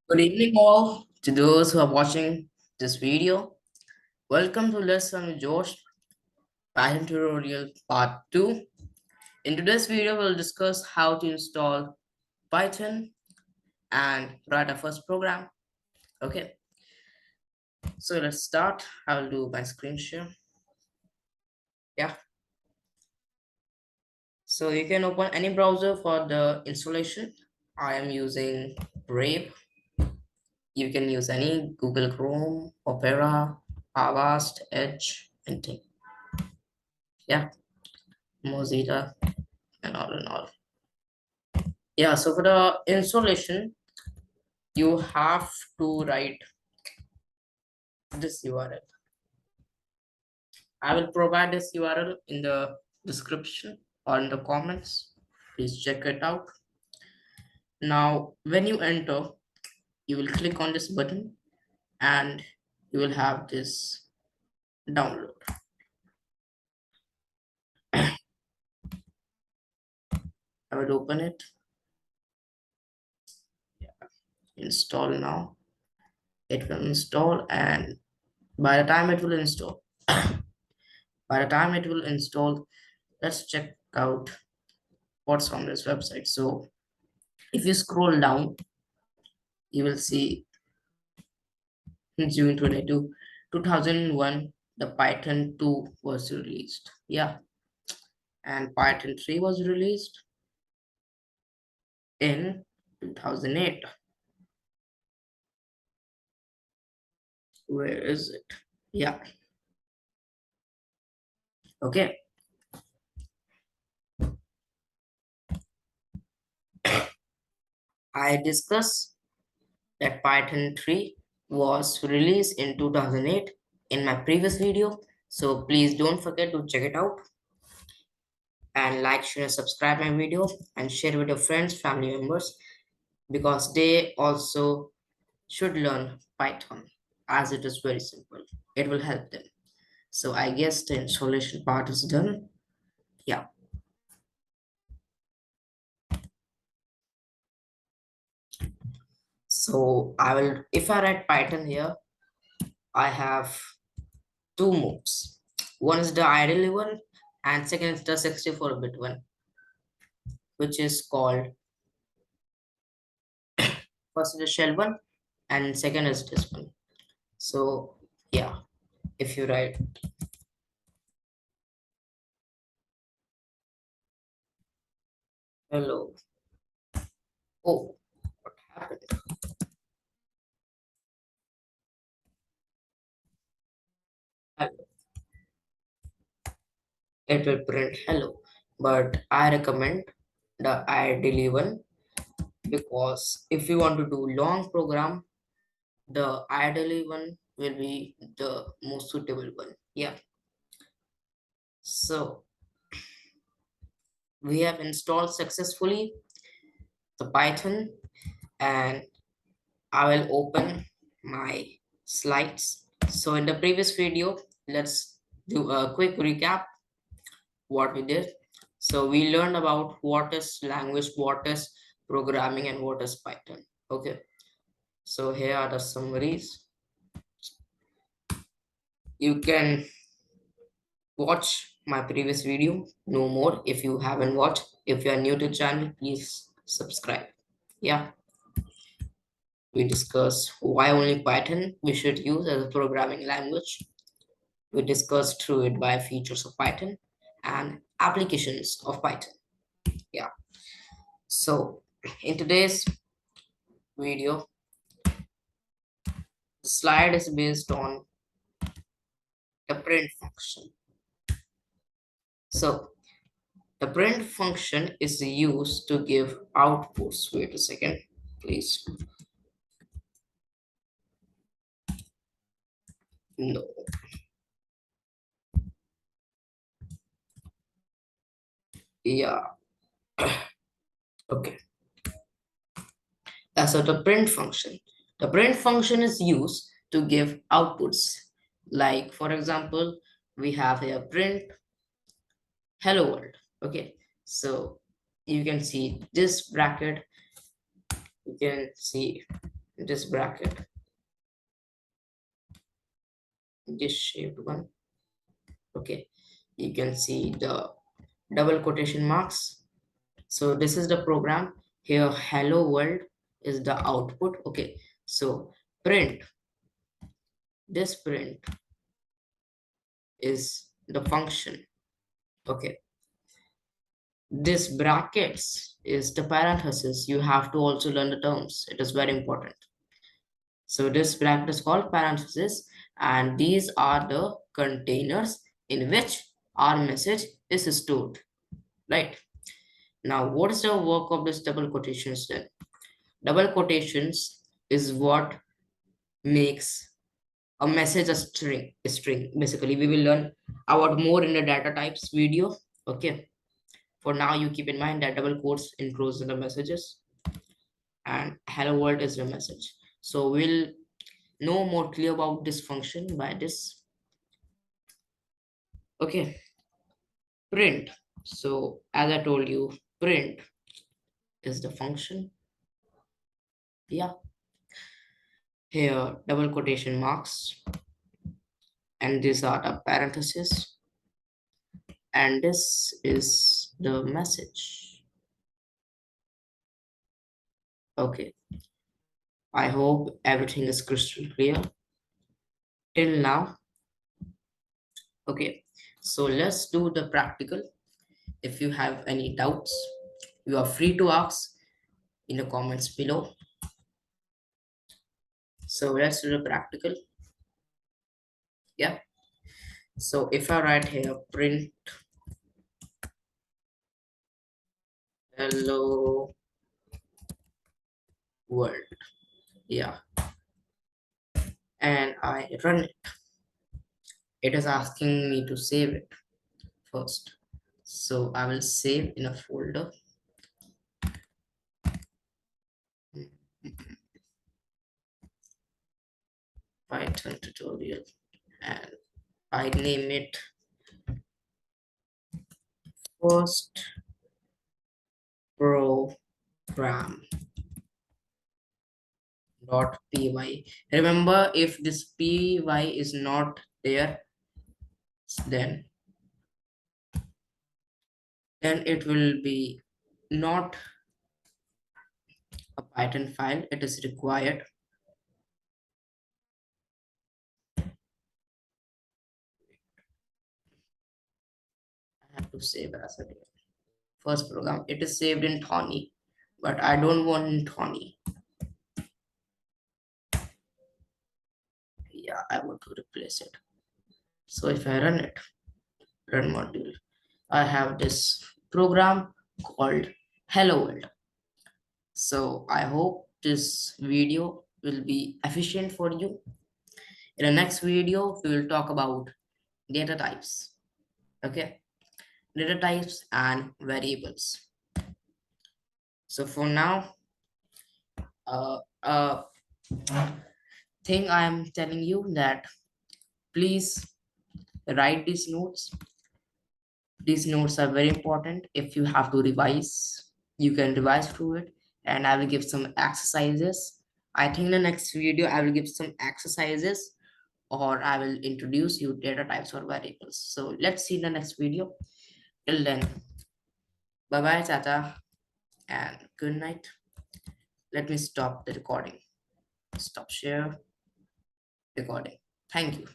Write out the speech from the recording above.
Good evening, all. To those who are watching this video, welcome to Lesson with Josh, Python tutorial part 2. In today's video, we'll discuss how to install Python and write our first program. Okay, so let's start. I'll do my screen share. Yeah, so you can open any browser for the installation. I am using Brave. You can use any Google Chrome, Opera, Avast, Edge, anything. Yeah, Mozilla, and all and all. Yeah, so for the installation, you have to write this URL. I will provide this URL in the description or in the comments. Please check it out. Now, when you enter, you will click on this button and you will have this download. I will open it. Install now. It will install, and by the time it will install, let's check out what's on this website. So if you scroll down, you will see in June 22, 2001, the Python 2 was released. Yeah, and Python 3 was released in 2008. Where is it? Yeah, okay. I discussed that Python 3 was released in 2008 in my previous video. So please don't forget to check it out and like, share, and subscribe my video and share with your friends, family members because they also should learn Python as it is very simple. It will help them. So I guess the installation part is done. Yeah. So I will, if I write Python here, I have two modes. One is the idle one and second is the 64-bit one, which is called, first is the shell one and second is this one. So yeah, if you write hello, oh, what happened? Hello, it will print hello, but I recommend the idle one because if you want to do long program, the idle one will be the most suitable one. Yeah. So we have installed successfully the Python, and I will open my slides. So in the previous video, let's do a quick recap what we did. So we learned about what is language, what is programming, and what is Python. Okay. So here are the summaries. You can watch my previous video, no more. If you haven't watched, if you are new to the channel, please subscribe. Yeah, we discussed why only Python we should use as a programming language. We discussed through it by features of Python and applications of Python. Yeah, so in today's video, the slide is based on the print function. So the print function is used to give outputs. Wait a second, please. No. Yeah. Okay. So the print function. The print function is used to give outputs. Like for example, we have here print hello world. Okay. So you can see this bracket. You can see this bracket, this shaped one. Okay, you can see the double quotation marks. So this is the program. Here hello world is the output. Okay, so print, this print is the function. Okay, this brackets is the parenthesis. You have to also learn the terms, it is very important. So this bracket is called parenthesis, and these are the containers in which our message is stored, right? Now what is the work of this double quotations then? Double quotations is what makes a message a string. Basically we will learn about more in the data types video. Okay, for now you keep in mind that double quotes includes the messages and hello world is the message. So we'll know more clear about this function by this. Okay, print. So as I told you, print is the function. Yeah, here double quotation marks, and these are the parentheses, and this is the message. Okay, I hope everything is crystal clear till now. Okay, so let's do the practical. If you have any doubts, you are free to ask in the comments below. So let's do the practical. Yeah, so if I write here print hello world, yeah, and I run it, it is asking me to save it first. So I will save in a folder. Python tutorial, and I name it first program dot py. Remember, if this py is not there, then it will be not a Python file. It is required. I have to save as a first program. It is saved in Thorny, but I don't want in Thorny. Yeah, I want to replace it. So if I run it, run module, I have this program called Hello World. So I hope this video will be efficient for you. In the next video, we will talk about data types. Okay, data types and variables. So for now, uh, uh, thing I am telling you that please write these notes. These notes are very important. If you have to revise, you can revise through it, and I will give some exercises. I think the next video I will give some exercises, or I will introduce you data types or variables. So let's see the next video. Till then, bye bye, tata, and good night. Let me stop the recording. Stop share recording. Thank you.